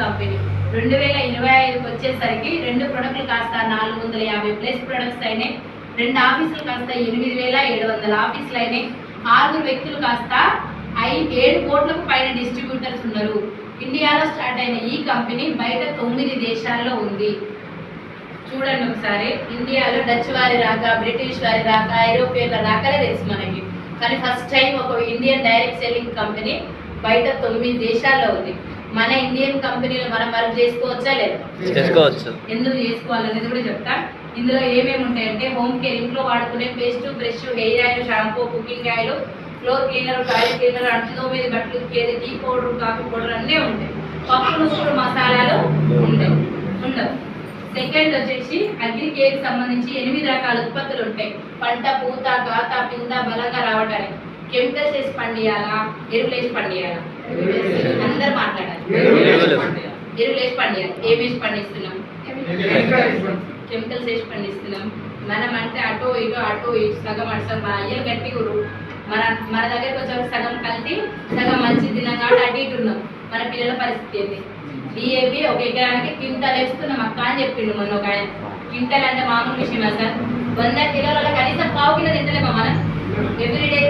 Company 2025కి వచ్చేసరికి 2 ప్రొడక్ట్లు కాస్త 450 plus products అయినాయి. 2 ఆఫీసులు కాస్త 8700 ఆఫీసులు అయినాయి. 6 వ్యక్తులు కాస్త 7 కోట్లకు పైన డిస్ట్రిబ్యూటర్స్ ఉన్నారు. ఇండియాలో స్టార్ట్ అయిన ఈ కంపెనీ బయట 9 దేశాల్లో ఉంది. చూడండి ఒకసారి, ఇండియాలో డచ్ వారి రాక, బ్రిటిష్ వారి రాక, ఐరోపియన్ల రాకలే తెలుసు మనకి. కానీ ఫస్ట్ టైం ఒక ఇండియన్ డైరెక్ట్ సెల్లింగ్ కంపెనీ బయట 9 దేశాల్లో ఉంది. మన ఇండియన్ కంపెనీలో మనం వర్క్ చేసుకోవచ్చా లేదా? చేసుకోవచ్చు. ఎందుకు చేసుకోవాలనేది కూడా చెప్తా. ఇందులో ఏమేమి ఉంటాయంటే హోమ్ కేర్, ఇంట్లో వాడుకునే paste, brush, hair oil, shampoo, cooking oil, floor cleaner, toilet cleaner, అంట్లో మీద బట్టలు ఉతికేది, టీ పౌడర్, కాఫీ పౌడర్ అన్నీ ఉంటాయి. పప్పులు, ఉప్పులు, మసాలాలు ఉండవు. సెకండ్ వచ్చేసి అగ్రి కేర్ సంబంధించి 8 రకాల ఉత్పత్తులు ఉంటాయి. పంట, పూత, కాత, పింద బలంగా రావడానికి కెమికల్స్ వేసి పండియాలా, ఎరువులు వేసి పండియాలా? అందరు మాట్లాడాలి. ఎరువులు వేసి పండియాలి. ఏం వేసి పండిస్తున్నాం? కెమికల్స్ వేసి పండిస్తున్నాం. మనం అంటే అటో ఇటో సగం అడసం అయ్యలు గట్టి గురు మన దగ్గర కొంచెం సగం కలిపి సగం మంచి తిన్నాం కాబట్టి అటు ఇటు ఉన్నాం. మన పిల్లల పరిస్థితి ఏంటి? డిఏపి 1 ఎకరానికి క్వింటాల్ వేస్తున్నాం అక్క అని చెప్పిండు మొన్న ఒక ఆయన. క్వింటాల్ అంటే మామూలు విషయమా సార్? 100 కిలోల కనీసం 1/4 కిలో తింటలేమా మనం ఎవ్రీడే?